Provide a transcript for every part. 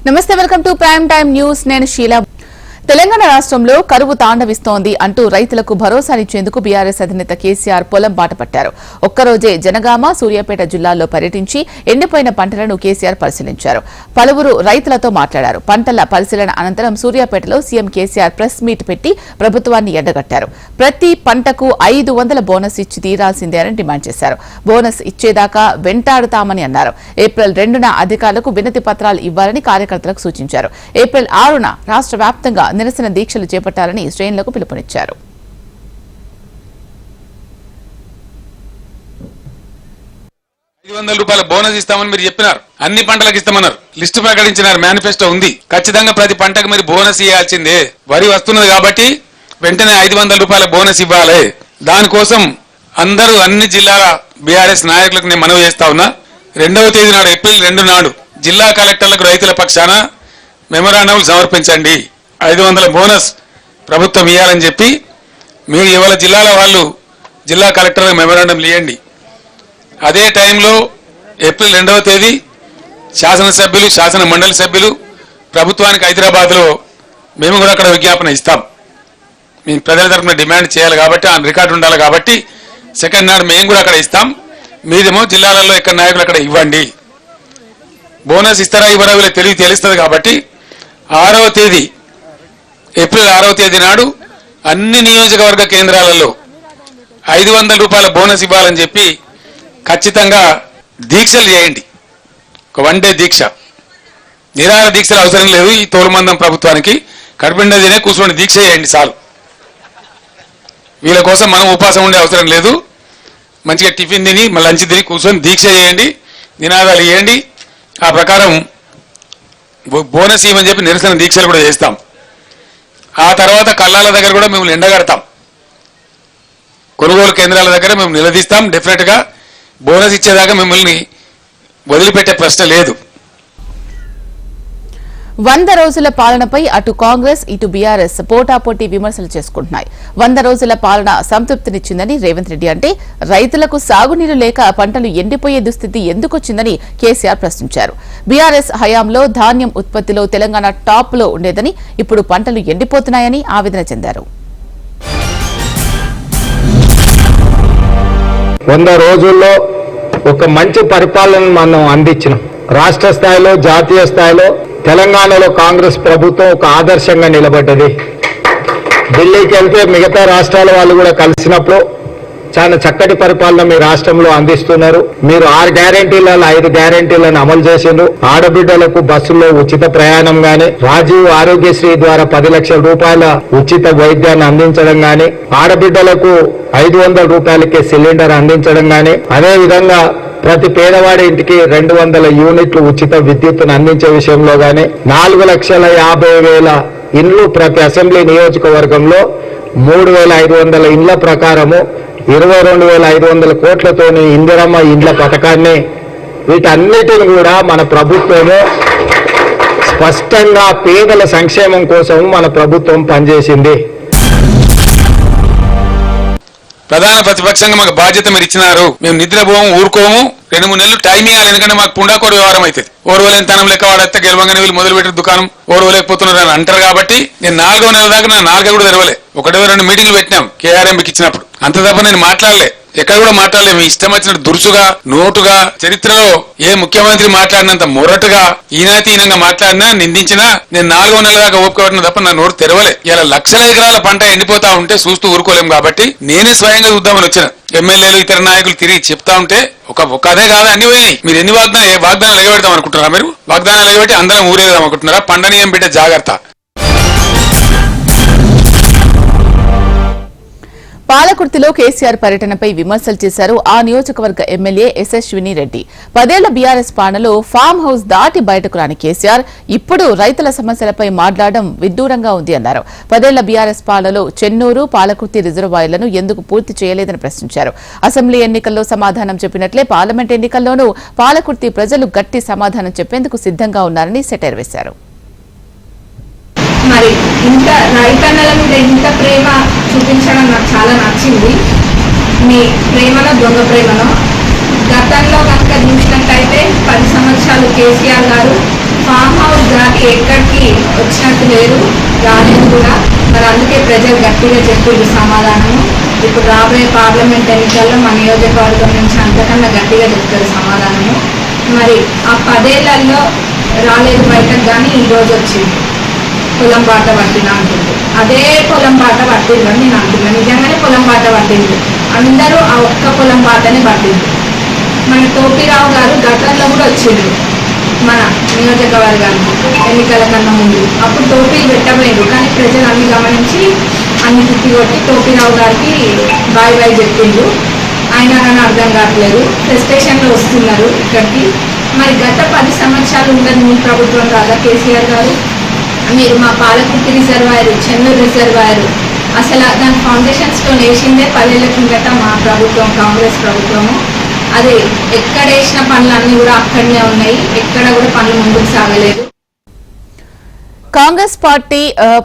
నమస్తే, welcome to prime time news. నేను షీలా. తెలంగాణ రాష్ట్రంలో కరువు తాండవిస్తోంది అంటూ రైతులకు భరోసానిచ్చేందుకు బీఆర్ఎస్ అధినేత కేసీఆర్ పొలం బాట పట్టారు. ఒక్కరోజే జనగామ, సూర్యాపేట జిల్లాల్లో పర్యటించి ఎండిపోయిన పంటలను కేసీఆర్ పరిశీలించారు. పలువురు రైతులతో మాట్లాడారు. పంటల పరిశీలన అనంతరం సూర్యాపేటలో సీఎం కేసీఆర్ ప్రెస్ మీట్ పెట్టి ప్రభుత్వాన్ని ఎండగట్టారు. ప్రతి పంటకు 500 బోనస్ ఇచ్చి తీరాల్సిందే అని డిమాండ్ చేశారు. బోనస్ ఇచ్చేదాకా వెంటాడుతామని అన్నారు. ఏప్రిల్ 2న అధికారులకు వినతి పత్రాలు ఇవ్వాలని కార్యకర్తలకు సూచించారు. ఏప్రిల్ 6న రాష్ట్ర వ్యాప్తంగా నిరసన దీక్షలు చేపట్టాలని శ్రేణులకు పిలుపునిచ్చారు. ₹500 బోనస్ ఇస్తామని మీరు చెప్పినారు. అన్ని పంటలకు ఇస్తామన్నారు. లిస్టు ప్రకటించినారు. మేనిఫెస్టో ఉంది. ఖచ్చితంగా ప్రతి పంటకు మీరు బోనస్ ఇవ్వాల్సిందే. వరి వస్తున్నది కాబట్టి వెంటనే ₹500 బోనస్ ఇవ్వాలి. దానికోసం అందరూ అన్ని జిల్లాల బీఆర్ఎస్ నాయకులకు నేను మనవి చేస్తా ఉన్నా. 2వ తేదీ నాడు, ఏప్రిల్ 2 నాడు జిల్లా కలెక్టర్లకు రైతుల పక్షాన మెమోరాండంలు సమర్పించండి. 500 బోనస్ ప్రభుత్వం ఇవ్వాలని చెప్పి మీరు ఇవాళ జిల్లాల వాళ్ళు జిల్లా కలెక్టర్లకు మెమోరాండంలు ఇవ్వండి. అదే టైంలో ఏప్రిల్ 2వ తేదీ శాసనసభ్యులు, శాసన మండలి సభ్యులు ప్రభుత్వానికి హైదరాబాద్లో మేము కూడా అక్కడ విజ్ఞాపన ఇస్తాం. మేము ప్రజల తరఫున డిమాండ్ చేయాలి కాబట్టి, ఆ రికార్డు ఉండాలి కాబట్టి 2nd నాడు మేము కూడా అక్కడ ఇస్తాం. మీరేమో జిల్లాలలో ఎక్కడ నాయకులు అక్కడ ఇవ్వండి. బోనస్ ఇస్తారా ఇవ్వరా వీళ్ళకి తెలుస్తుంది కాబట్టి 6వ తేదీ, ఏప్రిల్ 6వ తేదీ నాడు అన్ని నియోజకవర్గ కేంద్రాలలో ₹500 బోనస్ ఇవ్వాలని చెప్పి ఖచ్చితంగా దీక్షలు చేయండి. ఒక 1 డే దీక్ష. నిరాహార దీక్షలు అవసరం లేదు. ఈ తోలుమందం ప్రభుత్వానికి కడుపుండా తినే కూర్చొని దీక్ష చేయండి చాలు. వీళ్ళ కోసం మనం ఉపవాసం ఉండే అవసరం లేదు. మంచిగా టిఫిన్ తిని లంచ్ తిని కూర్చొని దీక్ష చేయండి, నినాదాలు ఇవ్వండి. ఆ ప్రకారం బోనస్ ఇవ్వని చెప్పి నిరసన దీక్షలు కూడా చేస్తాం. ఆ తర్వాత కల్లాల దగ్గర కూడా మేము ఎండగడతాం. కొనుగోలు కేంద్రాల దగ్గర మేము నిలదీస్తాం. డెఫినెట్ గా బోనస్ ఇచ్చేదాకా మిమ్మల్ని వదిలిపెట్టే ప్రశ్న లేదు. 100 రోజుల పాలనపై అటు కాంగ్రెస్, ఇటు బీఆర్ఎస్ పోటాపోటీ విమర్శలు చేసుకుంటున్నాయి. 100 రోజుల పాలన సంతృప్తినిచ్చిందని రేవంత్ రెడ్డి అంటే, రైతులకు సాగునీరు లేక పంటలు ఎండిపోయే దుస్థితి ఎందుకొచ్చిందని కేసీఆర్ ప్రశ్నించారు. బీఆర్ఎస్ హయాంలో ధాన్యం ఉత్పత్తిలో తెలంగాణ టాప్ లో ఉండేదని, ఇప్పుడు పంటలు ఎండిపోతున్నాయని ఆవేదన చెందారు. 100 రోజుల్లో ఒక మంచి పరిపాలన మనం అందించినాం. రాష్ట్ర స్థాయిలో, జాతీయ స్థాయిలో తెలంగాణలో కాంగ్రెస్ ప్రభుత్వం ఒక ఆదర్శంగా నిలబడ్డది. ఢిల్లీకి వెళ్తే మిగతా రాష్ట్రాల వాళ్ళు కూడా కలిసినప్పుడు చాలా చక్కటి పరిపాలన మీ రాష్ట్రంలో అందిస్తున్నారు. మీరు 6 గ్యారెంటీలలో 5 గ్యారెంటీలను అమలు చేసిండ్రు. ఆడబిడ్డలకు బస్సుల్లో ఉచిత ప్రయాణం గాని, రాజీవ్ ఆరోగ్యశ్రీ ద్వారా 10 లక్షల రూపాయల ఉచిత వైద్యాన్ని అందించడం గాని, ఆడబిడ్డలకు ₹500కే సిలిండర్ అందించడం గాని, అదే విధంగా ప్రతి పేదవాడి ఇంటికి 200 యూనిట్లు ఉచిత విద్యుత్తును అందించే విషయంలో గాని, 4,50,000 ఇండ్లు ప్రతి అసెంబ్లీ నియోజకవర్గంలో 3,500 ఇండ్ల ప్రకారము 22,500 కోట్లతోని ఇందిరమ్మ ఇండ్ల పథకాన్ని, వీటన్నిటిని కూడా మన ప్రభుత్వము స్పష్టంగా పేదల సంక్షేమం కోసం మన ప్రభుత్వం పనిచేసింది. ప్రధాన ప్రతిపక్షంగా మాకు బాధ్యత మీరు ఇచ్చినారు. మేము నిద్రపోము, ఊరుకోము. 2-3 నెలలు టైం ఇవ్వాలి. ఎందుకంటే మాకు పుండాకోడు వ్యవహారం అవుతుంది. ఓర్వలేని తనం లెక్క వాడేస్తే గెలవంగానే వీళ్ళు మొదలు పెట్టిన దుకాణం ఓర్వలేకపోతున్నారు అని అంటారు. కాబట్టి నేను 4వ నెల దాకా నా 4 కూడా తెరవలే. 1-2 మీటింగ్లు పెట్టినాం కేఆర్ఎంకి ఇచ్చినప్పుడు. అంత తప్ప నేను మాట్లాడలే. ఎక్కడ కూడా మాట్లాడలేదు. మీ ఇష్టం వచ్చినట్టు దురుసుగా, నోటుగా, చరిత్రలో ఏ ముఖ్యమంత్రి మాట్లాడినంత మొరటుగా, ఈనాతీనంగా మాట్లాడినా, నిందించినా నేను 4వ నెల దాకా ఓపికబట్టిన తప్ప నా నోటు తెరవలే. ఇలా లక్షల ఎకరాల పంట ఎండిపోతా ఉంటే చూస్తూ ఊరుకోలేం కాబట్టి నేనే స్వయంగా చూద్దామని వచ్చిన. ఎమ్మెల్యేలు, ఇతర నాయకులు తిరిగి చెప్తా ఉంటే ఒక అదే కాదు అన్ని పోయినాయి. మీరు ఎన్ని వాగ్దానాలు ఎగబెడతాం అనుకుంటున్నారా? మీరు వాగ్దానాలు ఎగబెట్టి అందరం ఊరేదాం అనుకుంటున్నారా? పండని ఏం బిడ్డ జాగ్రత్త. పాలకుర్తిలో కేసీఆర్ పర్యటనపై విమర్శలు చేశారు ఆ నియోజకవర్గ ఎమ్మెల్యే యశస్విని రెడ్డి. 10 ఏళ్ల బీఆర్ఎస్ పాలనలో ఫామ్ హౌస్ దాటి బయటకు రాని కేసీఆర్ ఇప్పుడు రైతుల సమస్యలపై మాట్లాడడం విడ్డూరంగా ఉంది అన్నారు. 10 ఏళ్ల బీఆర్ఎస్ పాలనలో చెన్నూరు, పాలకుర్తి రిజర్వాయర్లను ఎందుకు పూర్తి చేయలేదని ప్రశ్నించారు. అసెంబ్లీ ఎన్నికల్లో సమాధానం చెప్పినట్లే పార్లమెంట్ ఎన్నికల్లోనూ పాలకుర్తి ప్రజలు గట్టి సమాధానం చెప్పేందుకు సిద్ధంగా ఉన్నారని సెటైర్ వేశారు. మరి ఇంత రైతన్నల మీద ఇంత ప్రేమ చూపించడం నాకు చాలా నచ్చింది. మీ ప్రేమలో దొంగ ప్రేమలో గతంలో కనుక చూసినట్టయితే 10 సంవత్సరాలు కేసీఆర్ గారు ఫామ్ హౌస్ దాటి ఎక్కడికి వచ్చినట్టు లేరు, రాలేదు కూడా. మరి అందుకే ప్రజలు గట్టిగా చెప్పారు సమాధానము. ఇప్పుడు రాబోయే పార్లమెంట్ ఎన్నికల్లో మా నియోజకవర్గం నుంచి అంతకన్నా గట్టిగా చెప్తారు సమాధానము. మరి ఆ 10 ఏళ్లలో రాలేదు బయటకు, కానీ ఈరోజు వచ్చింది. పొలం బాట పట్టిన అంటుంది, అదే పొలం బాట పట్టిందని నేను అంటున్నాను. నిజంగానే పొలం బాట పట్టింది, అందరూ ఆ ఒక్క పొలం బాటనే పట్టింది. మన టోపీరావు గారు గతంలో కూడా వచ్చిండ్రు మన నియోజకవర్గానికి ఎన్నికల కన్నా ముందు. అప్పుడు టోపీలు పెట్టబోయారు, కానీ ప్రజలు అన్ని గమనించి అన్ని తిప్పికొట్టి టోపీరావు గారికి బాయ్ బాయ్ చెప్పిండ్రు. అయినా కానీ అర్థం కావట్లేదు, ఫ్రస్ట్రేషన్లో వస్తున్నారు ఇక్కడికి. మరి గత 10 సంవత్సరాలు ఉండదు మీ ప్రభుత్వం రాదా కేసీఆర్ గారు? మీరు మా పాలకుర్తి రిజర్వాయర్, చెన్నూరు రిజర్వాయర్ అసలు దాని ఫౌండేషన్ స్టోన్ వేసిందే 10 ఏళ్ల కిందట మా ప్రభుత్వం, కాంగ్రెస్ ప్రభుత్వము. అది ఎక్కడ వేసిన పనులన్నీ కూడా అక్కడనే ఉన్నాయి, ఎక్కడ కూడా పనులు ముందుకు సాగలేదు. కాంగ్రెస్ పార్టీ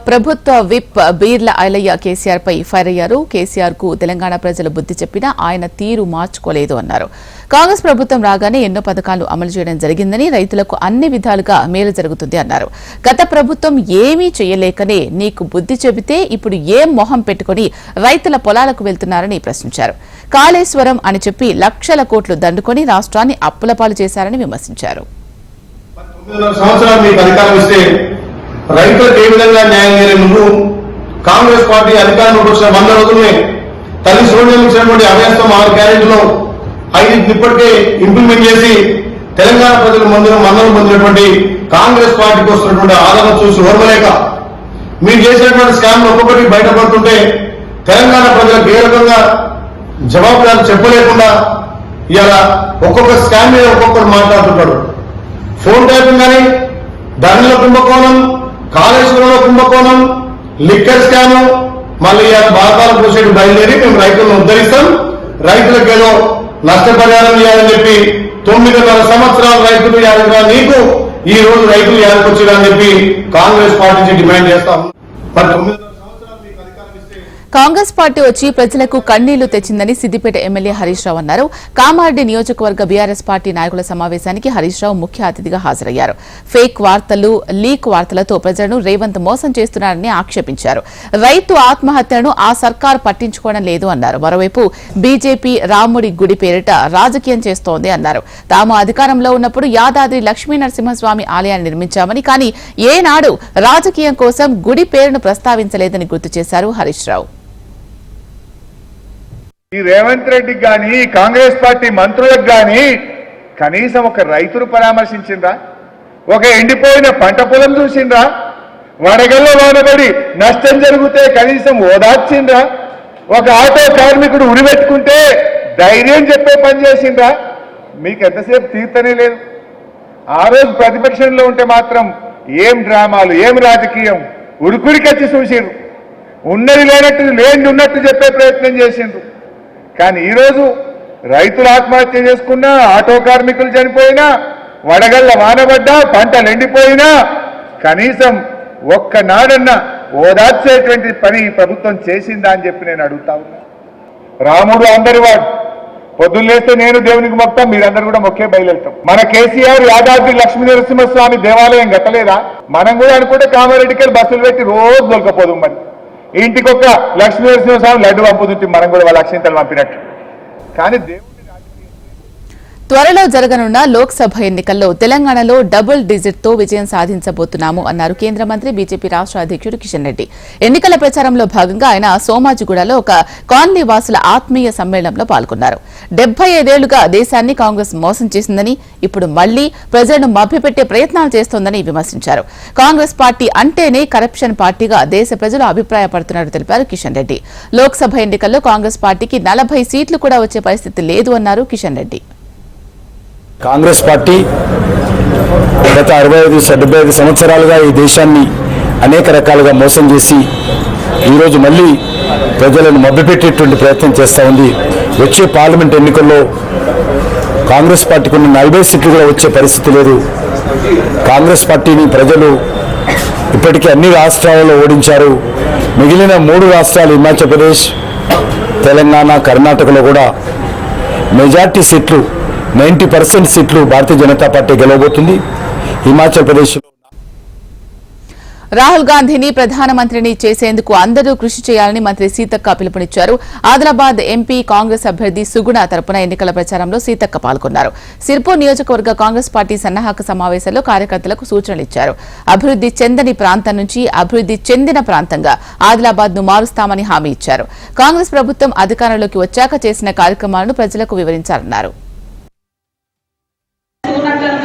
ప్రభుత్వ విప్ బీర్ల ఐలయ్య కేసీఆర్ పై ఫైర్ అయ్యారు. కేసీఆర్ కు తెలంగాణ ప్రజలు బుద్ధి చెప్పినా ఆయన తీరు మార్చుకోలేదు అన్నారు. కాంగ్రెస్ ప్రభుత్వం రాగానే ఎన్నో పథకాలు అమలు చేయడం జరిగిందని, రైతులకు అన్ని విధాలుగా మేలు జరుగుతుంది అన్నారు. గత ప్రభుత్వం ఏమీ చేయలేకనే నీకు బుద్ధి చెబితే ఇప్పుడు ఏం మొహం పెట్టుకుని రైతుల పొలాలకు వెళ్తున్నారని ప్రశ్నించారు. కాళేశ్వరం అని చెప్పి లక్షల కోట్లు దండుకొని రాష్ట్రాన్ని అప్పులపాలు చేశారని విమర్శించారు. రైతులకు ఏ విధంగా న్యాయం చేయలే నువ్వు. కాంగ్రెస్ పార్టీ అధికారంలోకి వచ్చిన 100 రోజుల్ని తల్లి సోనియా ఇచ్చినటువంటి అభ్యాసం 6 క్యారెట్లో 5 ఇప్పటికే ఇంప్లిమెంట్ చేసి తెలంగాణ ప్రజల మందరం పొందినటువంటి కాంగ్రెస్ పార్టీకి వస్తున్నటువంటి ఆదరణ చూసి ఓర్వలేక మీరు చేసినటువంటి స్కామ్లు ఒక్కొక్కటి బయటపడుతుంటే తెలంగాణ ప్రజలకు ఏ రకంగా జవాబుదారు చెప్పలేకుండా ఇలా ఒక్కొక్క స్కామ్ మీద ఒక్కొక్కరు మాట్లాడుతుంటాడు. ఫోన్ ట్యాపింగ్ కానీ, ధరల కుంభకోణం, కాళేశ్వరంలో కుంభకోణం, లిక్కర్ స్కామ్, మళ్ళీ భారతాల పోసేటి బయలుదేరి మేము రైతులను ఉద్ధరిస్తాం, రైతులకు ఏదో నష్టపరిహారం ఇవ్వాలని చెప్పి 9.5 సంవత్సరాలు రైతులు యాదగా నీకు ఈ రోజు రైతులు యాదకొచ్చిరని చెప్పి కాంగ్రెస్ పార్టీ నుంచి డిమాండ్ చేస్తాం. మరి 9 కాంగ్రెస్ పార్టీ వచ్చి ప్రజలకు కన్నీళ్లు తెచ్చిందని సిద్దిపేట ఎమ్మెల్యే హరీష్ రావు అన్నారు. కామారెడ్డి నియోజకవర్గ బీఆర్ఎస్ పార్టీ నాయకుల సమావేశానికి హరీష్ రావు ముఖ్య అతిథిగా హాజరయ్యారు. ఫేక్ వార్తలు, లీక్ వార్తలతో ప్రజలను రేవంత్ మోసం చేస్తున్నారని ఆక్షేపించారు. రైతు ఆత్మహత్యలను ఆ సర్కారు పట్టించుకోవడం లేదు అన్నారు. మరోవైపు బీజేపీ రాముడి గుడి పేరిట రాజకీయం చేస్తోంది అన్నారు. తాము అధికారంలో ఉన్నప్పుడు యాదాద్రి లక్ష్మీ నరసింహస్వామి ఆలయాన్ని నిర్మించామని, కానీ ఏనాడు రాజకీయం కోసం గుడి పేరును ప్రస్తావించలేదని గుర్తు చేశారు హరీష్ రావు. ఈ రేవంత్ రెడ్డికి గాని, కాంగ్రెస్ పార్టీ మంత్రులకు గాని కనీసం ఒక రైతును పరామర్శించిండ్రా? ఒక ఎండిపోయిన పంట పొలం చూసిండ్రా? వడగల్లో వానబడి నష్టం జరిగితే కనీసం ఓదార్చిండ్రా? ఒక ఆటో కార్మికుడు ఉరిపెట్టుకుంటే ధైర్యం చెప్పే పని చేసిండ్రా? మీకు ఎంతసేపు తీర్తనే లేదు. ఆ రోజు ప్రతిపక్షంలో ఉంటే మాత్రం ఏం డ్రామాలు, ఏం రాజకీయం, ఉరికురికొచ్చి చూసిండ్రు. ఉన్నది లేనట్టు, లేని ఉన్నట్టు చెప్పే ప్రయత్నం చేసిండ్రు. కానీ ఈరోజు రైతులు ఆత్మహత్య చేసుకున్నా, ఆటో కార్మికులు చనిపోయినా, వడగళ్ళ వానబడ్డా, పంటలు ఎండిపోయినా కనీసం ఒక్కనాడన్నా ఓదార్చేటువంటి పని ప్రభుత్వం చేసిందా అని చెప్పి నేను అడుగుతా ఉన్నా. రాముడు అందరి వాడు. పొద్దున్న లేస్తే నేను దేవునికి మొక్తాం, మీరందరూ కూడా మొక్కే బయలుదేరుతాం. మన కేసీఆర్ యాదాద్రి లక్ష్మీ నరసింహస్వామి దేవాలయం కట్టలేదా? మనం కూడా అనుకుంటే కామారెడ్డికి బస్సులు పెట్టి రోజు దొరకపోదు. మరి ఇంటికొక లక్ష్మీ నరసింహస్వామి లడ్డు పంపుతుంటే మనం కూడా వాళ్ళ అక్షింతలు పంపినట్టు. కానీ త్వరలో జరగనున్న లోక్సభ ఎన్నికల్లో తెలంగాణలో డబుల్ డిజిట్ తో విజయం సాధించబోతున్నాము అన్నారు కేంద్ర మంత్రి బీజేపీ రాష్ట్ర అధ్యక్షుడు కిషన్ రెడ్డి. ఎన్నికల ప్రచారంలో భాగంగా ఆయన సోమాజిగూడలో ఒక కాలనీ వాసుల ఆత్మీయ సమ్మేళనంలో పాల్గొన్నారు. 75 ఏళ్లుగా దేశాన్ని కాంగ్రెస్ మోసం చేసిందని, ఇప్పుడు మళ్లీ ప్రజలను మభ్యపెట్టే ప్రయత్నాలు చేస్తోందని విమర్శించారు. కాంగ్రెస్ పార్టీ అంటేనే కరప్షన్ పార్టీగా దేశ ప్రజలు అభిప్రాయపడుతున్నట్టు తెలిపారు కిషన్ రెడ్డి. లోక్సభ ఎన్నికల్లో కాంగ్రెస్ పార్టీకి 40 సీట్లు కూడా వచ్చే పరిస్థితి లేదు అన్నారు కిషన్ రెడ్డి. కాంగ్రెస్ పార్టీ గత 65-75 సంవత్సరాలుగా ఈ దేశాన్ని అనేక రకాలుగా మోసం చేసి ఈరోజు మళ్ళీ ప్రజలను మభ్యపెట్టేటువంటి ప్రయత్నం చేస్తూ ఉంది. వచ్చే పార్లమెంట్ ఎన్నికల్లో కాంగ్రెస్ పార్టీకి ఉన్న 40 సీట్లు కూడా వచ్చే పరిస్థితి లేదు. కాంగ్రెస్ పార్టీని ప్రజలు ఇప్పటికీ అన్ని రాష్ట్రాలలో ఓడించారు. మిగిలిన 3 రాష్ట్రాలు హిమాచల్ ప్రదేశ్, తెలంగాణ, కర్ణాటకలో కూడా మెజార్టీ సీట్లు 90% సీట్లు భారతీయ జనతా పార్టీ గెలవబోతుంది. హిమాచల్ ప్రదేశ్ రాహుల్ గాంధీని ప్రధానమంత్రిని చేసేందుకు అందరూ కృషి చేయాలని మంత్రి సీతక్క పిలుపునిచ్చారు. ఆదిలాబాద్ ఎంపీ కాంగ్రెస్ అభ్యర్థి సుగుణ తరపున ఎన్నికల ప్రచారంలో సీతక్క పాల్గొన్నారు. సిర్పూర్ నియోజకవర్గ కాంగ్రెస్ పార్టీ సన్నాహక సమావేశంలో కార్యకర్తలకు సూచనలు ఇచ్చారు. అభివృద్ది చెందని ప్రాంతం నుంచి అభివృద్ది చెందిన ప్రాంతంగా ఆదిలాబాద్ ను మారుస్తామని హామీ ఇచ్చారు. కాంగ్రెస్ ప్రభుత్వం అధికారంలోకి వచ్చాక చేసిన కార్యక్రమాలను ప్రజలకు వివరించారన్నారు.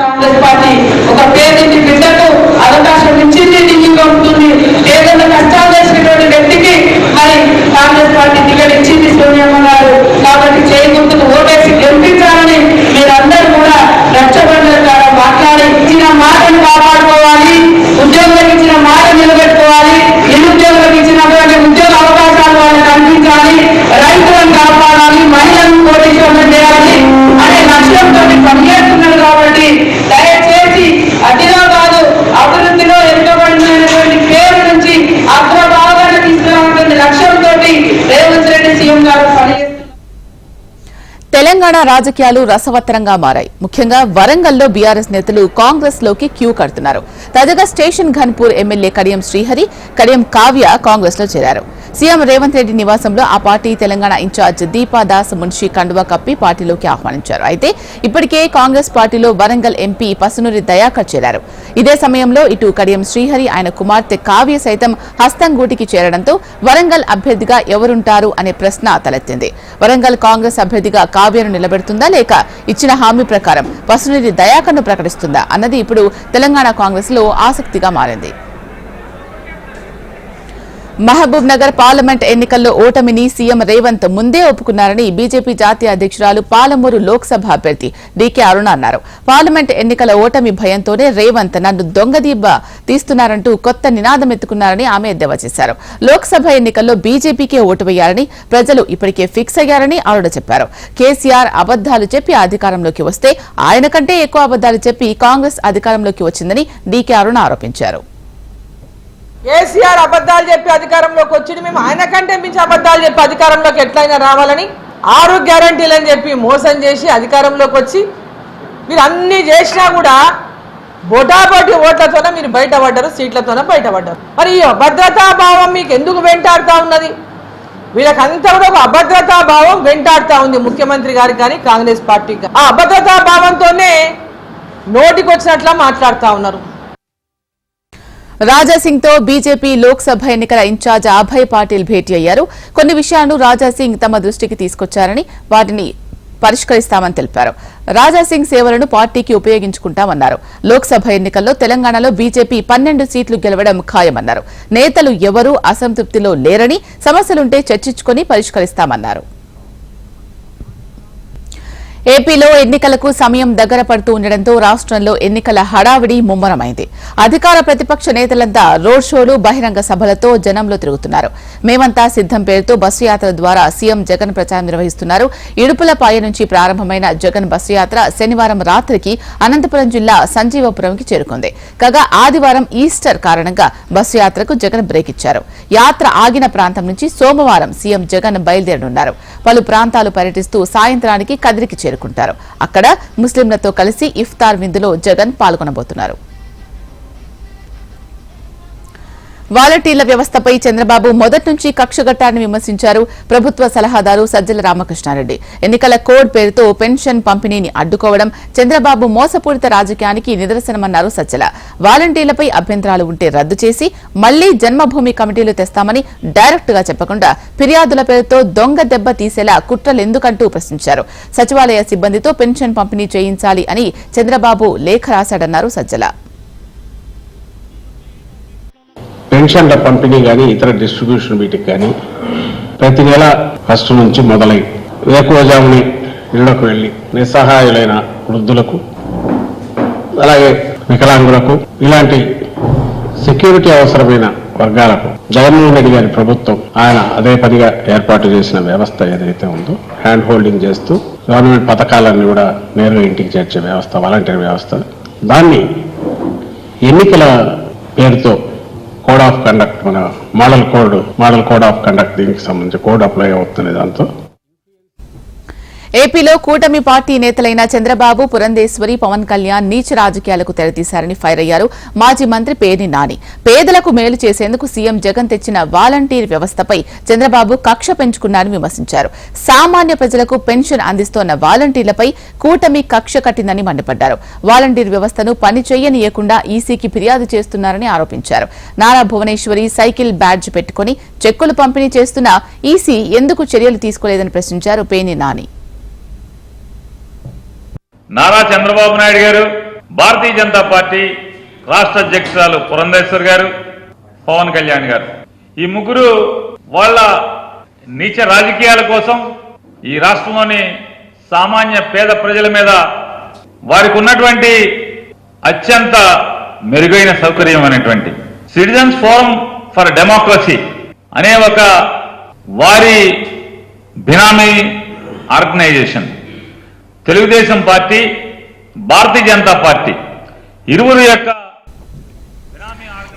కాంగ్రెస్ పార్టీ ఒక పేదింటి బిడ్డకు అవకాశం ఇచ్చింది, ఢిల్లీలో ఉంటుంది. ఏదైనా కష్టాలు చేసినటువంటి వ్యక్తికి మరి కాంగ్రెస్ పార్టీ టికెట్ ఇచ్చింది సోనియమ్మ గారు. కాబట్టి చేయకుంటున్న ఓటేసి గెలిపించాలని మీరందరూ కూడా రక్షబంధుల ద్వారా మాట్లాడి ఇచ్చిన మాటను కాపాడుకోవాలి, ఉద్యోగులకు ఇచ్చిన మాట నిలబెట్టుకోవాలి, నిరుద్యోగులకు ఇచ్చినటువంటి ఉద్యోగ అవకాశాలు వాళ్ళకి కల్పించాలి, రైతులను కాపాడాలి, మహిళలను కోటీశ్వరులను చేయాలి అనే లక్ష్యంతో పనిచేస్తున్నారు. కాబట్టి దయచేసి ఆదిలాబాద్ అభివృద్ధిలో ఎక్కబడినటువంటి పేరు నుంచి అగ్రభాగాన్ని తీసుకురావాలనే లక్ష్యంతో రేవంత్ రెడ్డి సీఎం గారు పనిచేస్తున్నారు. తెలంగాణ రాజకీయాలు రసవత్తరంగా మారాయి. ముఖ్యంగా వరంగల్లో బీఆర్ఎస్ నేతలు కాంగ్రెస్ లోకి క్యూ కడుతున్నారు. తాజాగా స్టేషన్ ఘన్పూర్ ఎమ్మెల్యే కడియం శ్రీహరి, కడియం కావ్య కాంగ్రెస్ లో చేరారు. సీఎం రేవంత్ రెడ్డి నివాసంలో ఆ పార్టీ తెలంగాణ ఇన్ఛార్జ్ దీపాదాస్ మున్షి కండువా కప్పి పార్టీలోకి ఆహ్వానించారు. అయితే ఇప్పటికే కాంగ్రెస్ పార్టీలో వరంగల్ ఎంపీ పసునూరి దయాకర్ చేరారు. ఇదే సమయంలో ఇటు కడియం శ్రీహరి, ఆయన కుమార్తె కావ్య సైతం హస్తంగూటికి చేరడంతో వరంగల్ అభ్యర్థిగా ఎవరుంటారు అనే ప్రశ్న తలెత్తింది. వరంగల్ కాంగ్రెస్ అభ్యర్థిగా కావ్యను నిలబెడుతుందా లేక ఇచ్చిన హామీ ప్రకారం పసునూరి దయాకర్ను ప్రకటిస్తుందా అన్నది ఇప్పుడు తెలంగాణ కాంగ్రెస్ లో ఆసక్తిగా మారింది. మహబూబ్ నగర్ పార్లమెంట్ ఎన్నికల్లో ఓటమిని సీఎం రేవంత్ ముందే ఒప్పుకున్నారని బీజేపీ జాతీయ అధ్యక్షురాలు పాలమూరు లోక్సభ అభ్యర్థి డీకే అరుణ అన్నారు. పార్లమెంట్ ఎన్నికల ఓటమి భయంతోనే రేవంత్ నన్ను దొంగదీబ తీస్తున్నారంటూ కొత్త నినాదం ఎత్తుకున్నారని ఆమె ఎద్దేవా చేశారు. లోక్సభ ఎన్నికల్లో బీజేపీకే ఓటు వేయాలని ప్రజలు ఇప్పటికే ఫిక్స్ అయ్యారని అరుణ చెప్పారు. కేసీఆర్ అబద్దాలు చెప్పి అధికారంలోకి వస్తే ఆయన కంటే ఎక్కువ అబద్దాలు చెప్పి కాంగ్రెస్ అధికారంలోకి వచ్చిందని డీకే అరుణ ఆరోపించారు. కేసీఆర్ అబద్ధాలు చెప్పి అధికారంలోకి వచ్చింది, మేము ఆయన కంటే మించి అబద్ధాలు చెప్పి అధికారంలోకి ఎట్లయినా రావాలని 6 గ్యారంటీలని చెప్పి మోసం చేసి అధికారంలోకి వచ్చి మీరు అన్ని చేసినా కూడా బొటాబొటి ఓట్లతోనే మీరు బయటపడ్డారు, సీట్లతోనే బయటపడ్డారు. మరి ఈ అభద్రతా భావం మీకు ఎందుకు వెంటాడుతూ ఉన్నది? వీళ్ళకంతా కూడా ఒక అభద్రతా భావం వెంటాడుతూ ఉంది ముఖ్యమంత్రి గారికి కానీ కాంగ్రెస్ పార్టీకి. ఆ అభద్రతా భావంతోనే నోటికి వచ్చినట్లా మాట్లాడుతూ ఉన్నారు. రాజాసింగ్ తో బీజేపీ లోక్సభ ఎన్నికల ఇన్ఛార్జ్ అభయ్ పాటిల్ భేటీ అయ్యారు. కొన్ని విషయాలను రాజాసింగ్ తమ దృష్టికి తీసుకొచ్చారని వాటిని పరిష్కరిస్తామని తెలిపారు. రాజాసింగ్ సేవలను పార్టీకి ఉపయోగించుకుంటామన్నారు. లోక్సభ ఎన్నికల్లో తెలంగాణలో బీజేపీ 12 సీట్లు గెలవడం ఖాయమన్నారు. నేతలు ఎవరూ అసంతృప్తిలో లేరని, సమస్యలుంటే చర్చించుకుని పరిష్కరిస్తామన్నారు. ఏపీలో ఎన్నికలకు సమయం దగ్గర పడుతూ ఉండడంతో రాష్ట్రంలో ఎన్నికల హడావిడి ముమ్మరమైంది. అధికార ప్రతిపక్ష నేతలంతా రోడ్ షోలు, బహిరంగ సభలతో జనంలో తిరుగుతున్నారు. మేమంతా సిద్దం పేరుతో బస్సు యాత్ర ద్వారా సీఎం జగన్ ప్రచారం నిర్వహిస్తున్నారు. ఇడుపులపాయ నుంచి ప్రారంభమైన జగన్ బస్సు యాత్ర శనివారం రాత్రికి అనంతపురం జిల్లా సంజీవపురంకి చేరుకుంది. కాగా ఆదివారం ఈస్టర్ కారణంగా బస్సు యాత్రకు జగన్ బ్రేక్ ఇచ్చారు. యాత్ర ఆగిన ప్రాంతం నుంచి సోమవారం సీఎం జగన్ బయలుదేరనున్నారు. పలు ప్రాంతాలు పర్యటిస్తూ సాయంత్రానికి కదిరికి చేరుకుంటారు. అక్కడ ముస్లింలతో కలిసి ఇఫ్తార్ విందులో జగన్ పాల్గొనబోతున్నారు. వాలంటీర్ల వ్యవస్థపై చంద్రబాబు మొదటి నుంచి కక్షగట్టారని విమర్శించారు ప్రభుత్వ సలహాదారు సజ్జల రామకృష్ణారెడ్డి. ఎన్నికల కోడ్ పేరుతో పెన్షన్ పంపిణీని అడ్డుకోవడం చంద్రబాబు మోసపూరిత రాజకీయానికి నిదర్శనమన్నారు సజ్జల. వాలంటీర్లపై అభ్యంతరాలు ఉంటే రద్దు చేసి మళ్లీ జన్మభూమి కమిటీలు తెస్తామని డైరెక్ట్ గా చెప్పకుండా ఫిర్యాదుల పేరుతో దొంగ దెబ్బ తీసేలా కుట్రలెందుకంటూ ప్రశ్నించారు. సచివాలయ సిబ్బందితో పెన్షన్ పంపిణీ చేయించాలి అని చంద్రబాబు లేఖ రాశాడన్నారు సజ్జల. పెన్షన్ల పంపిణీ కానీ ఇతర డిస్ట్రిబ్యూషన్ వీటికి కానీ ప్రతి నెల ఫస్ట్ నుంచి మొదలై వేకువజాముని ఇళ్లకు వెళ్లి నిస్సహాయులైన వృద్ధులకు, అలాగే వికలాంగులకు, ఇలాంటి సెక్యూరిటీ అవసరమైన వర్గాలకు జగన్మోహన్ రెడ్డి గారి ప్రభుత్వం ఆయన అదే పనిగా ఏర్పాటు చేసిన వ్యవస్థ ఏదైతే ఉందో హ్యాండ్ హోల్డింగ్ చేస్తూ గవర్నమెంట్ పథకాలన్నీ కూడా నేరుగా ఇంటికి చేర్చే వ్యవస్థ, వాలంటీర్ వ్యవస్థ, దాన్ని ఎన్నికల పేరుతో కోడ్ ఆఫ్ కండక్ట్, మన మోడల్ కోడ్ ఆఫ్ కండక్ట్, దీనికి సంబంధించి కోడ్ అప్లై అవుతుంది. దాంతో ఏపీలో కూటమి పార్టీ నేతలైన చంద్రబాబు, పురంధేశ్వరి, పవన్ కళ్యాణ్ నీచ రాజకీయాలకు తెరతీశారని ఫైర్ అయ్యారు మాజీ మంత్రి పేర్ని నాని. పేదలకు మేలు చేసేందుకు సీఎం జగన్ తెచ్చిన వాలంటీర్ వ్యవస్థపై చంద్రబాబు కక్ష పెంచుకున్నారని విమర్శించారు. సామాన్య ప్రజలకు పెన్షన్ అందిస్తోన్న వాలంటీర్లపై కూటమి కక్ష కట్టిందని మండిపడ్డారు. వాలంటీర్ వ్యవస్థను పని చేయనీయకుండా ఈసీకి ఫిర్యాదు చేస్తున్నారని ఆరోపించారు. నారా భువనేశ్వరి సైకిల్ బ్యాడ్జ్ పెట్టుకుని చెక్కులు పంపిణీ చేస్తున్న ఈసీ ఎందుకు చర్యలు తీసుకోలేదని ప్రశ్నించారు పేర్ని నాని. నారా చంద్రబాబు నాయుడు గారు, భారతీయ జనతా పార్టీ రాష్ట్ర అధ్యక్షురాలు పురంధేశ్వర్ గారు, పవన్ కళ్యాణ్ గారు, ఈ ముగ్గురు వాళ్ళ నీచ రాజకీయాల కోసం ఈ రాష్ట్రంలోని సామాన్య పేద ప్రజల మీద వారికి ఉన్నటువంటి అత్యంత మెరుగైన సౌకర్యమైనటువంటి సిటిజన్స్ ఫోరం ఫర్ డెమోక్రసీ అనే ఒక వారి బినామీ organisation, Telugu Desam party, Bharatiya Janata party ఇరువురు యొక్క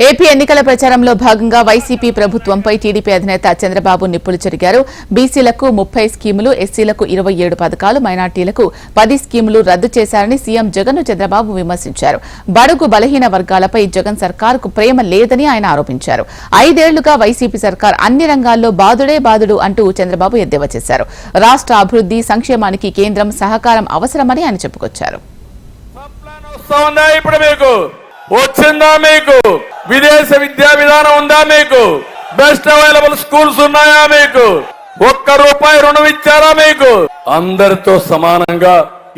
ఏపీ ఎన్నికల ప్రచారంలో భాగంగా వైసీపీ ప్రభుత్వంపై టీడీపీ అధినేత చంద్రబాబు నిప్పులు చెరిగారు. బీసీలకు 30 స్కీములు, ఎస్సీలకు 27 పథకాలు, మైనార్టీలకు 10 స్కీములు రద్దు చేశారని సీఎం జగన్ చంద్రబాబు విమర్శించారు. బడుగు బలహీన వర్గాలపై జగన్ సర్కారుకు ప్రేమ లేదని ఆయన ఆరోపించారు. 5 ఏళ్లుగా వైసీపీ సర్కార్ అన్ని రంగాల్లో బాదుడే బాదుడు అంటూ చంద్రబాబు ఎద్దేవా చేశారు. రాష్ట్ర అభివృద్ధి సంక్షేమానికి కేంద్రం సహకారం అవసరమని ఆయన చెప్పుకొచ్చారు. వచ్చిందా మీకు? విదేశ విద్యా విధానం ఉందా మీకు? బెస్ట్ అవైలబుల్ స్కూల్స్ ఉన్నాయా మీకు? ₹1 రుణం ఇచ్చారా మీకు? అందరితో సమానంగా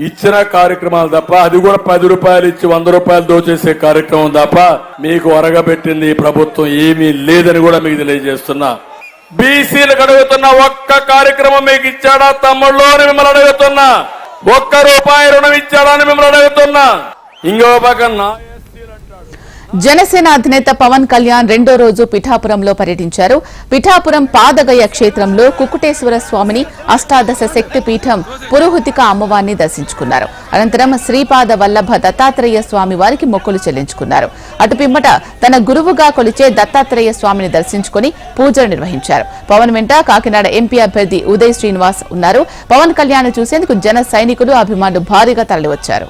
ఇచ్చిన కార్యక్రమాలు తప్ప, అది కూడా ₹10 ఇచ్చి ₹100 దోచేసే కార్యక్రమం తప్ప మీకు అరగబెట్టింది ఈ ప్రభుత్వం ఏమీ లేదని కూడా మీకు తెలియజేస్తున్నా. బీసీలకు అడుగుతున్న ఒక్క కార్యక్రమం మీకు ఇచ్చాడా తమ్ముళ్ళు అని మిమ్మల్ని అడుగుతున్నా. ₹1 రుణం ఇచ్చాడా అని మిమ్మల్ని అడుగుతున్నా. ఇంకో పక్కన జనసేన అధినేత పవన్ కళ్యాణ్ రెండో రోజు పిఠాపురంలో పర్యటించారు. పిఠాపురం పాదగయ క్షేత్రంలో కుక్కుటేశ్వర స్వామిని, అష్టాదశ శక్తి పీఠం పురోహితిక అమ్మవారిని దర్శించుకున్నారు. అనంతరం శ్రీపాద వల్లభ దత్తాత్రేయ స్వామి వారికి మొక్కులు చెల్లించుకున్నారు. అటు పిమ్మట తన గురువుగా కొలిచే దత్తాత్రేయ స్వామిని దర్శించుకుని పూజలు నిర్వహించారు. పవన్ వెంట కాకినాడ ఎంపీ అభ్యర్థి ఉదయ్ శ్రీనివాస్ ఉన్నారు. పవన్ కళ్యాణ్ చూసేందుకు జన సైనికులు, అభిమానులు భారీగా తరలివచ్చారు.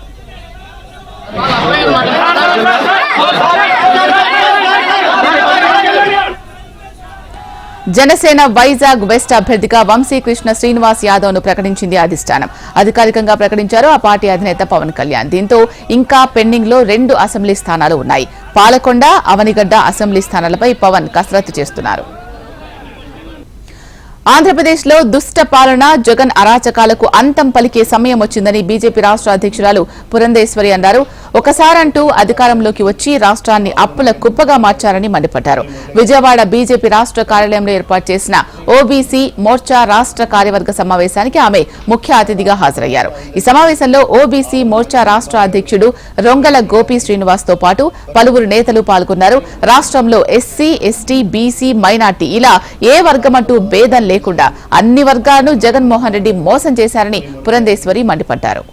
జనసేన వైజాగ్ వెస్ట్ అభ్యర్థిగా వంశీకృష్ణ శ్రీనివాస్ యాదవ్ ను ప్రకటించింది అధిష్టానం. అధికారికంగా ప్రకటించారు ఆ పార్టీ అధినేత పవన్ కళ్యాణ్. దీంతో ఇంకా పెండింగ్ లో 2 అసెంబ్లీ స్థానాలు ఉన్నాయి. పాలకొండ, అవనిగడ్డ అసెంబ్లీ స్థానాలపై పవన్ కసరత్తు చేస్తున్నారు. ఆంధ్రప్రదేశ్లో దుష్ట పాలన, జగన్ అరాచకాలకు అంతం పలికే సమయం వచ్చిందని బీజేపీ రాష్ట్ర అధ్యక్షురాలు పురంధేశ్వరి అన్నారు. ఒకసారంటూ అధికారంలోకి వచ్చి రాష్ట్రాన్ని అప్పుల కుప్పగా మార్చారని మండిపడ్డారు. విజయవాడ బీజేపీ రాష్ట్ర కార్యాలయంలో ఏర్పాటు చేసిన ఓబీసీ మోర్చా రాష్ట్ర కార్యవర్గ సమావేశానికి ఆమె ముఖ్య అతిథిగా హాజరయ్యారు. ఈ సమావేశంలో ఓబీసీ మోర్చా రాష్ట్ర అధ్యక్షుడు రొంగల గోపి శ్రీనివాస్ తో పాటు పలువురు నేతలు పాల్గొన్నారు. రాష్ట్రంలో ఎస్సీ, ఎస్టీ, బీసీ, మైనార్టీ ఇలా ఏ వర్గమంటూ భేదం లేకుండా అన్ని వర్గాలను జగన్మోహన్ రెడ్డి మోసం చేశారని పురంధేశ్వరి మండిపడ్డారు.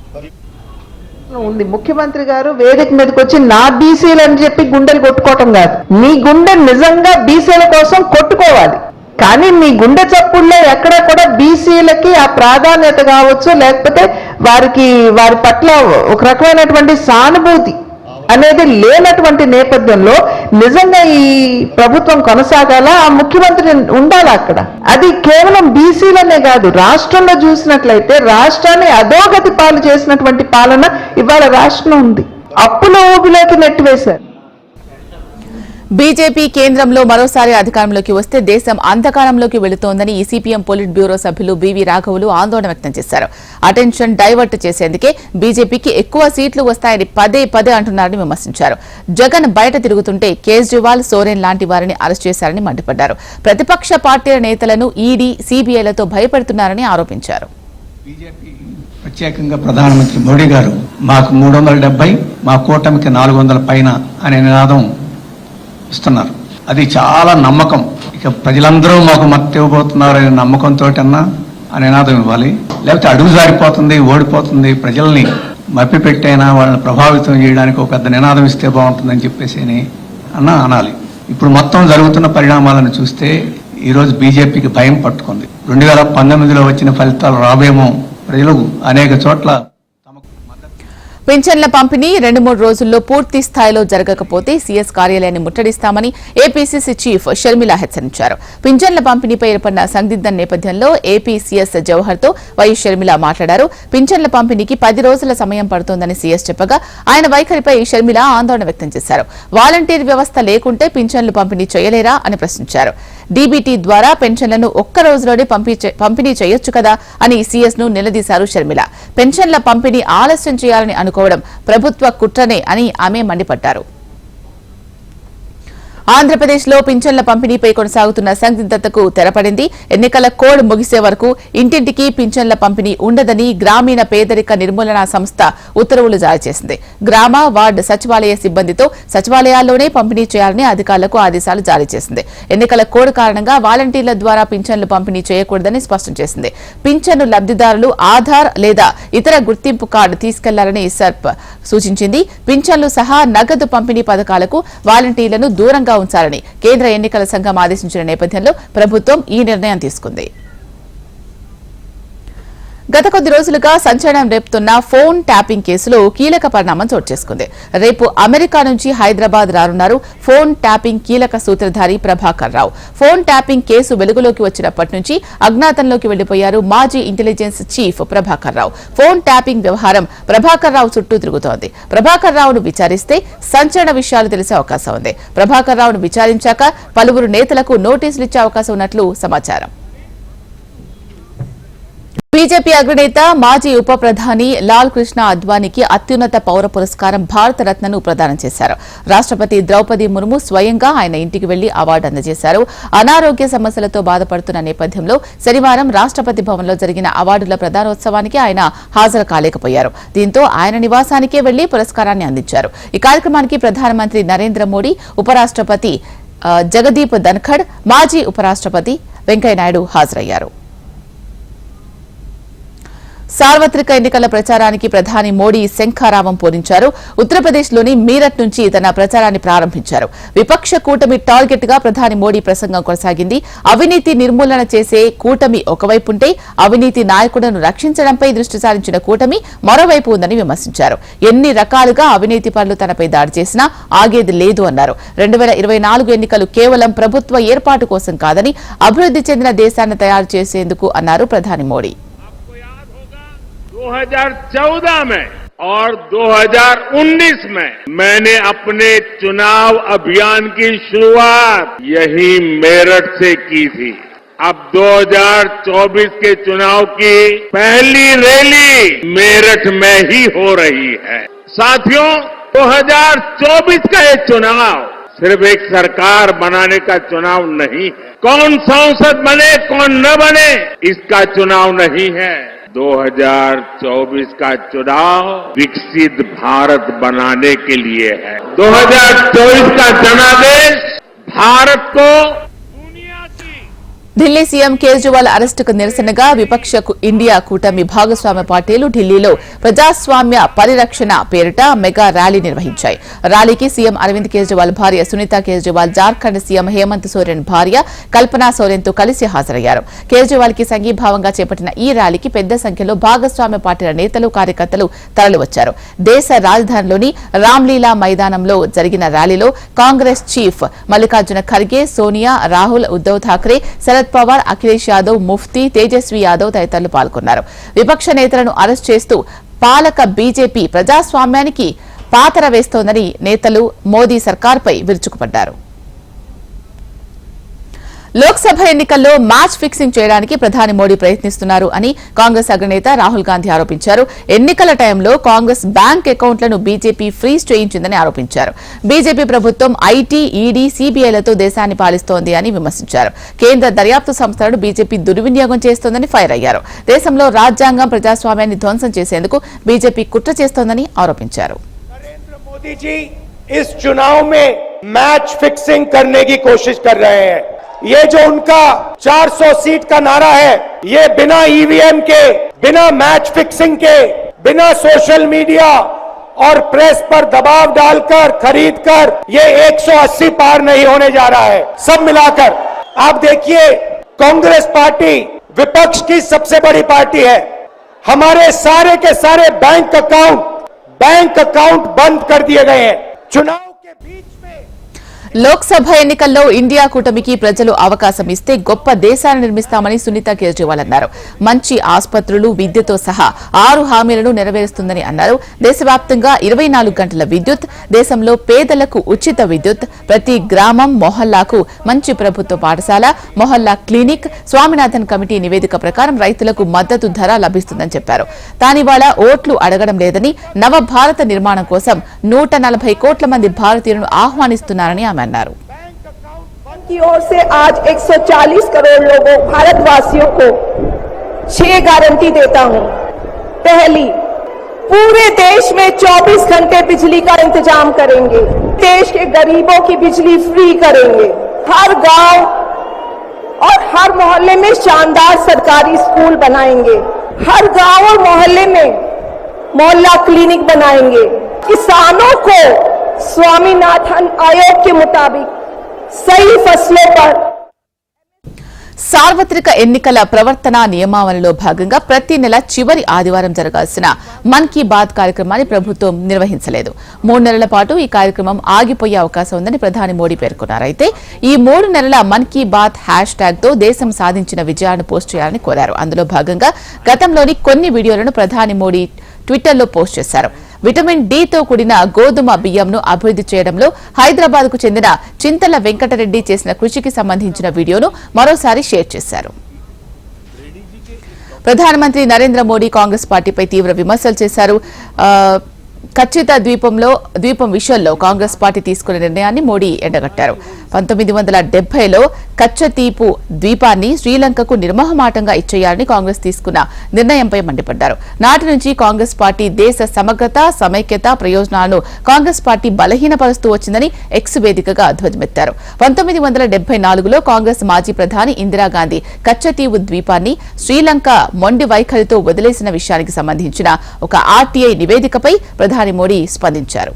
ఉంది ముఖ్యమంత్రి గారు వేదిక మీదకి వచ్చి నా బీసీలు అని చెప్పి గుండెలు కొట్టుకోవటం కాదు, నీ గుండె నిజంగా బీసీల కోసం కొట్టుకోవాలి. కానీ మీ గుండె చప్పుల్లో ఎక్కడ కూడా బీసీలకి ఆ ప్రాధాన్యత కావచ్చు, లేకపోతే వారి పట్ల ఒక రకమైనటువంటి సానుభూతి అనేది లేనటువంటి నేపథ్యంలో నిజంగా ఈ ప్రభుత్వం కొనసాగాల, ఆ ముఖ్యమంత్రి ఉండాలి అక్కడ. అది కేవలం బీసీలనే కాదు, రాష్ట్రంలో చూసినట్లయితే రాష్ట్రాన్ని అధోగతి పాలు చేసినటువంటి పాలన ఇవాళ రాష్ట్రం ఉంది. అప్పుల ఊబిలోకి నెట్టివేశారు. బీజేపీ కేంద్రంలో మరోసారి అధికారంలోకి వస్తే దేశం అంధకారంలోకి వెళుతోందని ఈ సిపిఎం పొలిట్ బ్యూరో సభ్యులు బీవీ రాఘవులు ఆందోళన వ్యక్తం చేశారు. అటెన్షన్ డైవర్ట్ చేసేందుకే బీజేపీకి ఎక్కువ సీట్లు వస్తాయని పదే అంటున్నారని విమర్శించారు. జగన్ బయట తిరుగుతుంటే కేజ్రీవాల్, సోరెన్ లాంటి వారిని అరెస్ట్ చేశారని మండిపడ్డారు. ప్రతిపక్ష పార్టీల నేతలను ఈడీ, సీబీఐలతో భయపెడుతున్నారని ఆరోపించారు. ప్రత్యేకంగా ప్రధానమంత్రి మోడీ గారు మాకు 370, మా కూటమికి 400 పైన అనే నినాదం ఇస్తున్నారు. అది చాలా నమ్మకం. ఇక ప్రజలందరూ మాకు మద్దతు ఇవ్వబోతున్నారనే నమ్మకంతో అన్నా ఆ నినాదం ఇవ్వాలి. లేకపోతే అడుగు జారిపోతుంది, ఓడిపోతుంది, ప్రజల్ని మప్పిపెట్టైనా వాళ్ళని ప్రభావితం చేయడానికి ఒక పెద్ద నినాదం ఇస్తే బాగుంటుందని చెప్పేసి అన్నా అనాలి. ఇప్పుడు మొత్తం జరుగుతున్న పరిణామాలను చూస్తే ఈరోజు బీజేపీకి భయం పట్టుకుంది. 2019లో వచ్చిన ఫలితాలు రావేమో ప్రజలు అనేక చోట్ల పింఛన్ల పంపిణీ 2-3 రోజుల్లో పూర్తి స్థాయిలో జరగకపోతే సీఎస్ కార్యాలయాన్ని ముట్టడిస్తామని ఏపీసీసీ చీఫ్ షర్మిల హెచ్చరించారు. పింఛన్ల పంపిణీపై ఏర్పడిన సందిగ్ధం నేపథ్యంలో ఏపీ సీఎస్ జవహర్తో వైఎస్ షర్మిల మాట్లాడారు. పింఛన్ల పంపిణీకి 10 రోజుల సమయం పడుతోందని సీఎస్ చెప్పగా ఆయన వైఖరిపై షర్మిల ఆందోళన వ్యక్తం చేశారు. వాలంటీర్ వ్యవస్థ లేకుంటే పింఛన్లు పంపిణీ చేయలేరా అని ప్రశ్నించారు. డీబీటీ ద్వారా పెన్షన్లను ఒక్క రోజులోనే పంపిణీ చేయొచ్చు కదా అని సీఎస్ ను నిలదీశారు షర్మిల. పెన్షన్ల పంపిణీ ఆలస్యం చేయాలని అనుకోవడం ప్రభుత్వ కుట్రనే అని ఆమె మండిపడ్డారు. ఆంధ్రప్రదేశ్లో పింఛన్ల పంపిణీపై కొనసాగుతున్న సందిగ్ధతకు తెరపడింది. ఎన్నికల కోడ్ ముగిసే వరకు ఇంటింటికి పింఛన్ల పంపిణీ ఉండదని గ్రామీణ పేదరిక నిర్మూలన సంస్థ ఉత్తర్వులు జారీ చేసింది. గ్రామ వార్డు సచివాలయ సిబ్బందితో సచివాలయాల్లోనే పంపిణీ చేయాలని అధికారులకు ఆదేశాలు జారీ చేసింది. ఎన్నికల కోడ్ కారణంగా వాలంటీర్ల ద్వారా పింఛన్లు పంపిణీ చేయకూడదని స్పష్టం చేసింది. పింఛను లబ్దిదారులు ఆధార్ లేదా ఇతర గుర్తింపు కార్డు తీసుకెళ్లాలని సర్ప్ సూచించింది. పింఛన్లు సహా నగదు పంపిణీ పథకాలకు వాలంటీర్లను దూరంగా ఉంచాలని కేంద్ర ఎన్నికల సంఘం ఆదేశించిన నేపథ్యంలో ప్రభుత్వం ఈ నిర్ణయం తీసుకుంది. గత కొద్ది రోజులుగా సంచలనం రేపుతున్న ఫోన్ ట్యాపింగ్ కేసులో కీలక పరిణామం చోటు చేసుకుంది. రేపు అమెరికా నుంచి హైదరాబాద్ రానున్నారు ఫోన్ ట్యాపింగ్ కీలక సూత్రధారి Prabhakar Rao. Phone tapping case వెలుగులోకి వచ్చినప్పటి నుంచి అజ్ఞాతంలోకి వెళ్లిపోయారు మాజీ intelligence chief Prabhakar Rao. Phone tapping వ్యవహారం ప్రభాకర్ రావు చుట్టూ తిరుగుతోంది. ప్రభాకర్ రావును విచారిస్తే సంచలన విషయాలు తెలిసే అవకాశం ఉంది. ప్రభాకర్ రావును విచారించాక పలువురు నేతలకు నోటీసులు ఇచ్చే అవకాశం ఉన్నట్లు సమాచారం. బీజేపీ అగ్రనేత మాజీ ఉప ప్రధాని లాల్ కృష్ణ అద్వానీకి అత్యున్నత పౌర పురస్కారం భారత రత్నను ప్రదానం చేశారు. రాష్ట్రపతి ద్రౌపది ముర్ము స్వయంగా ఆయన ఇంటికి వెళ్లి అవార్డు అందజేశారు. అనారోగ్య సమస్యలతో బాధపడుతున్న నేపథ్యంలో శనివారం రాష్ట్రపతి భవన్లో జరిగిన అవార్డుల ప్రదానోత్సవానికి ఆయన హాజరు కాలేకపోయారు. దీంతో ఆయన నివాసానికే వెళ్లి పురస్కారాన్ని అందించారు. ఈ కార్యక్రమానికి ప్రధానమంత్రి నరేంద్ర మోడీ, ఉపరాష్ట్రపతి జగదీప్ ధన్ఖడ్, మాజీ ఉపరాష్ట్రపతి వెంకయ్యనాయుడు హాజరయ్యారు. సార్వత్రిక ఎన్నికల ప్రచారానికి ప్రధాని మోడీ శంఖారావం పూరించారు. ఉత్తరప్రదేశ్లోని మీరట్ నుంచి తన ప్రచారాన్ని ప్రారంభించారు. విపక్ష కూటమి టార్గెట్ గా ప్రధాని మోడీ ప్రసంగం కొనసాగింది. అవినీతి నిర్మూలన చేసే కూటమి ఒకవైపుంటే అవినీతి నాయకులను రక్షించడంపై దృష్టి సారించిన కూటమి మరోవైపు ఉందని విమర్శించారు. ఎన్ని రకాలుగా అవినీతి పనులు తనపై దాడి చేసినా ఆగేది లేదు అన్నారు. 2024 ఎన్నికలు కేవలం ప్రభుత్వ ఏర్పాటు కోసం కాదని అభివృద్ధి చెందిన దేశాన్ని తయారు చేసేందుకు అన్నారు ప్రధాని మోడీ. 2014 में और 2019 में मैंने अपने चुनाव अभियान की शुरुआत यही मेरठ से की थी. अब 2024 के चुनाव की पहली रैली मेरठ में ही हो रही है. साथियों, 2024 का ये चुनाव सिर्फ एक सरकार बनाने का चुनाव नहीं है. कौन सांसद बने कौन न बने इसका चुनाव नहीं है. 2024 का चुनाव विकसित भारत बनाने के लिए है. 2024 का जनादेश भारत को ఢిల్లీ సీఎం కేజ్రీవాల్ అరెస్టుకు నిరసనగా విపక్ష ఇండియా కూటమి భాగస్వామ్య పార్టీలు ఢిల్లీలో ప్రజాస్వామ్య పరిరక్షణ పేరిట మెగా ర్యాలీ నిర్వహించాయి. ర్యాలీకి సీఎం అరవింద్ కేజ్రీవాల్ భార్య సునీత కేజ్రీవాల్, జార్ఖండ్ సీఎం హేమంత్ సోరెన్ భార్య కల్పనా సోరెన్తో కలిసి హాజరయ్యారు. కేజ్రీవాల్ కి సంఘీభావంగా చేపట్టిన ఈ ర్యాలీకి పెద్ద సంఖ్యలో భాగస్వామ్య పార్టీల నేతలు, కార్యకర్తలు తరలివచ్చారు. దేశ రాజధానిలోని రామ్లీలా మైదానంలో జరిగిన ర్యాలీలో కాంగ్రెస్ చీఫ్ మల్లికార్జున ఖర్గే, సోనియా, రాహుల్, ఉద్దవ్ ఠాక్రే, శరద్ పవార్, అఖిలేష్ యాదవ్, ముఫ్తీ, తేజస్వి యాదవ్ తదితరులు పాల్గొన్నారు. విపక్ష నేతలను అరెస్ట్ చేస్తూ పాలక బీజేపీ ప్రజాస్వామ్యానికి పాతర వేస్తోందని నేతలు మోదీ సర్కార్పై విరుచుకుపడ్డారు. లోక్సభ ఎన్నికల్లో మ్యాచ్ ఫిక్సింగ్ చేయడానికి ప్రధాని మోడీ ప్రయత్నిస్తున్నారు అని కాంగ్రెస్ అగ్రనేత రాహుల్ గాంధీ ఆరోపించారు. ఎన్నికల టైంలో కాంగ్రెస్ బ్యాంక్ అకౌంట్లను బీజేపీ ఫ్రీజ్ చేయించిందని ఆరోపించారు. బీజేపీ ప్రభుత్వం ఐటీ, ఈడీ, సీబీఐలతో దేశాన్ని పాలిస్తోంది అని విమర్శించారు. కేంద్ర దర్యాప్తు సంస్థలను బీజేపీ దుర్వినియోగం చేస్తోందని ఫైర్ అయ్యారు. దేశంలో రాజ్యాంగం, ప్రజాస్వామ్యాన్ని ధ్వంసం చేసేందుకు బీజేపీ కుట్ర చేస్తోందని ఆరోపించారు. इस चुनाव में मैच फिक्सिंग करने की कोशिश कर रहे हैं. ये जो उनका 400 सीट का नारा है, ये बिना ईवीएम के, बिना मैच फिक्सिंग के, बिना सोशल मीडिया और प्रेस पर दबाव डालकर, खरीदकर ये 180 पार नहीं होने जा रहा है. सब मिलाकर आप देखिए, कांग्रेस पार्टी विपक्ष की सबसे बड़ी पार्टी है. हमारे सारे के सारे बैंक अकाउंट बंद कर दिए गए हैं। चुनाव के बीच में లోక్సభ ఎన్నికల్లో ఇండియా కూటమికి ప్రజలు అవకాశం ఇస్తే గొప్ప దేశాన్ని నిర్మిస్తామని సునీత కేజ్రీవాల్ అన్నారు. మంచి ఆసుపత్రులు, విద్యతో సహా 6 హామీలను నెరవేరుస్తుందని అన్నారు. దేశవ్యాప్తంగా 24 గంటల విద్యుత్, దేశంలో పేదలకు ఉచిత విద్యుత్, ప్రతి గ్రామం మొహల్లాకు మంచి ప్రభుత్వ పాఠశాల, మొహల్లా క్లినిక్, స్వామినాథన్ కమిటీ నివేదిక ప్రకారం రైతులకు మద్దతు ధర లభిస్తుందని చెప్పారు. తానివాళ ఓట్లు అడగడం లేదని, నవ భారత నిర్మాణం కోసం 140 కోట్ల మంది భారతీయులను ఆహ్వానిస్తున్నారని ఆమె అన్నారు. की ओर से आज 140 करोड़ लोगों भारतवासियों को 6 गारंटी देता हूं। पहली, पूरे देश में 24 घंटे बिजली का इंतजाम करेंगे। देश के गरीबों की बिजली फ्री करेंगे। हर गांव और हर मोहल्ले में शानदार सरकारी स्कूल बनाएंगे। हर गांव और मोहल्ले में मोहल्ला क्लिनिक बनाएंगे। किसानों को स्वामीनाथन आयोग के मुताबिक सही फसलों पर సార్వత్రిక ఎన్నికల ప్రవర్తన నియమావళిలో భాగంగా ప్రతి నెల చివరి ఆదివారం జరగాల్సిన మన్ కీ బాత్ కార్యక్రమాన్ని ప్రభుత్వం నిర్వహించలేదు. 3 నెలల పాటు ఈ కార్యక్రమం ఆగిపోయే అవకాశం ఉందని ప్రధాని మోడీ పేర్కొన్నారు. అయితే ఈ 3 నెలల మన్ కీ బాత్ హ్యాష్ ట్యాగ్ తో దేశం సాధించిన విజయాలను పోస్ట్ చేయాలని కోరారు. అందులో భాగంగా గతంలోని కొన్ని వీడియోలను ప్రధాని మోడీ ట్విట్టర్లో పోస్ట్ చేశారు. విటమిన్ డి-తో కూడిన గోధుమ బియ్యంను అభివృద్ది చేయడంలో హైదరాబాద్ కు చెందిన చింతల వెంకటరెడ్డి చేసిన కృషికి సంబంధించిన వీడియోను మరోసారి షేర్ చేశారు. ప్రధానమంత్రి నరేంద్ర మోడీ కాంగ్రెస్ పార్టీపై తీవ్ర విమర్శలు చేశారు. ఖచ్చిత ద్వీపం విషయంలో కాంగ్రెస్ పార్టీ తీసుకున్న నిర్ణయాన్ని మోడీ ఎండగట్టారు. 1970లో కచ్చతీపు ద్వీపాన్ని శ్రీలంకకు నిర్మోహమాటంగా ఇచ్చేయాలని కాంగ్రెస్ తీసుకున్న నిర్ణయంపై మండిపడ్డారు. నాటి నుంచి కాంగ్రెస్ పార్టీ దేశ సమగ్రత, సమైక్యత, ప్రయోజనాలను కాంగ్రెస్ పార్టీ బలహీనపరుస్తూ వచ్చిందని ఎక్స్ వేదికగా ధ్వజమెత్తారు. 1974లో కాంగ్రెస్ మాజీ ప్రధాని ఇందిరాగాంధీ కచ్చతీవు ద్వీపాన్ని శ్రీలంక మొండి వైఖరితో వదిలేసిన విషయానికి సంబంధించిన ఒక ఆర్టీఐ నివేదికపై ప్రధాని మోడీ స్పందించారు.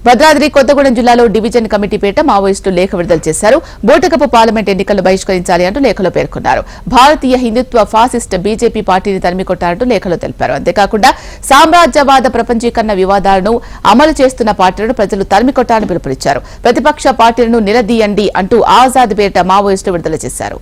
భద్రాద్రి కొత్తగూడెం జిల్లాలో డివిజన్ కమిటీ పేట మావోయిస్టులు లేఖ విడుదల చేశారు. బూటకపు పార్లమెంట్ ఎన్నికలను బహిష్కరించాలి అంటూ లేఖలో పేర్కొన్నారు. భారతీయ హిందుత్వ ఫాసిస్ట్ బీజేపీ పార్టీని తరిమికొట్టారంటూ లేఖలో తెలిపారు. అంతేకాకుండా సామ్రాజ్యవాద ప్రపంచీకరణ వివాదాలను అమలు చేస్తున్న పార్టీలను ప్రజలు తరిమికొట్టాలని పిలుపునిచ్చారు. ప్రతిపక్ష పార్టీలను నిలదీయండి అంటూ ఆజాద్ పేట మావోయిస్టులు విడుదల చేశారు.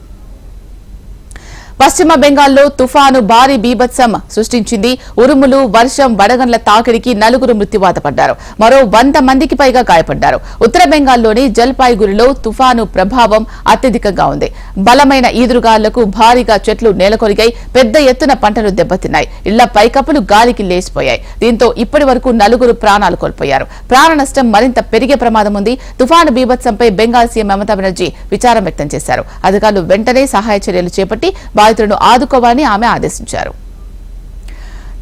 పశ్చిమ బెంగాల్లో తుఫాను భారీ బీభత్సం సృష్టించింది. ఉరుములు, వర్షం, వడగండ్ల తాకిడికి 4 మృత్యువాత పడ్డారు. మరో 100 మందికి పైగా గాయపడ్డారు. ఉత్తర బెంగాల్లోని జల్పాయిగురిలో తుఫాను ప్రభావం అత్యధికంగా ఉంది. బలమైన ఈదురుగాలులకు భారీగా చెట్లు నేలకొరిగాయి. పెద్ద ఎత్తున పంటలు దెబ్బతిన్నాయి. ఇళ్ల పైకప్పులు గాలికి లేచిపోయాయి. దీంతో ఇప్పటి వరకు 4 ప్రాణాలు కోల్పోయారు. ప్రాణ నష్టం మరింత పెరిగే ప్రమాదం ఉంది. తుఫాను బీభత్సంపై బెంగాల్ సీఎం మమతా బెనర్జీ విచారం వ్యక్తం చేశారు. అధికారులు వెంటనే సహాయ చర్యలు చేపట్టి బాధితులను ఆదుకోవాలని ఆమె ఆదేశించారు.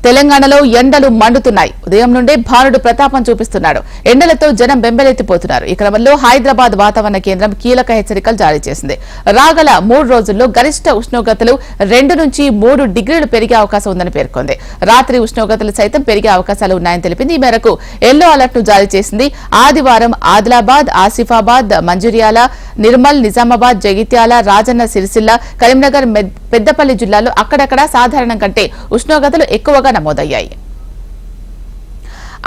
తెలంగాణలో ఎండలు మండుతున్నాయి. ఉదయం నుండే భానుడు ప్రతాపం చూపిస్తున్నాడు. ఎండలతో జనం బెంబెలెత్తిపోతున్నారు. ఈ క్రమంలో హైదరాబాద్ వాతావరణ కేంద్రం కీలక హెచ్చరికలు జారీ చేసింది. రాగల 3 రోజుల్లో గరిష్ట ఉష్ణోగ్రతలు 2 నుంచి 3 డిగ్రీలు పెరిగే అవకాశం ఉందని పేర్కొంది. రాత్రి ఉష్ణోగ్రతలు సైతం పెరిగే అవకాశాలు ఉన్నాయని తెలిపింది. ఈ మేరకు ఎల్లో అలర్ట్ ను జారీ చేసింది. ఆదివారం ఆదిలాబాద్, ఆసిఫాబాద్, మంచిర్యాల, నిర్మల్, నిజామాబాద్, జగిత్యాల, రాజన్న సిరిసిల్ల, కరీంనగర్, పెద్దపల్లి జిల్లాలో అక్కడక్కడ సాధారణం కంటే ఉష్ణోగ్రతలు ఎక్కువగా నమోదయ్యాయి.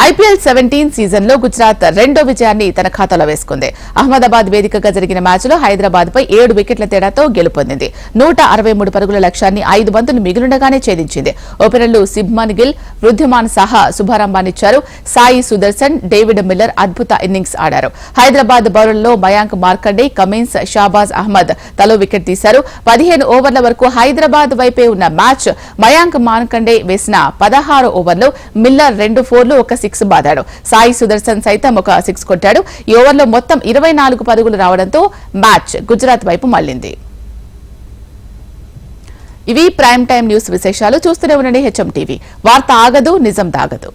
ఐపీఎల్ 17 సీజన్లో గుజరాత్ 2వ విజయాన్ని తన ఖాతాలో వేసుకుంది. అహ్మదాబాద్ వేదికగా జరిగిన మ్యాచ్లో హైదరాబాద్ పై 7 వికెట్ల తేడాతో గెలుపొందింది. 163 పరుగుల లక్ష్యాన్ని 5 బంతులు మిగిలుండగానే ఛేదించింది. ఓపెనర్లు శుభ్మన్ గిల్, వృద్ధిమాన్ సాహా శుభారంభాన్నిచ్చారు. సాయి సుదర్శన్, డేవిడ్ మిల్లర్ అద్భుత ఇన్నింగ్స్ ఆడారు. హైదరాబాద్ బౌలర్లలో మయాంక్ మార్కండే, కమిన్స్, షాబాజ్ అహ్మద్ తలో వికెట్ తీశారు. 15 ఓవర్ల వరకు హైదరాబాద్ వైపే ఉన్న మ్యాచ్ మయాంక్ మార్కండే వేసిన 16 ఓవర్లో మిల్లర్ 2 ఫోర్లు, 1 6 బాదాడు. సాయి సుదర్శన్ సైతం 1 6 కొట్టాడు. ఈ ఓవర్లో మొత్తం 24 పరుగులు రావడంతో మ్యాచ్ గుజరాత్ వైపు మళ్లింది. ఇవి ప్రైమ్ టైమ్ న్యూస్ విశేషాలు. చూస్తూనే ఉండండి హెచ్ఎం టీవీ. వార్త ఆగదు, నిజం దాగదు.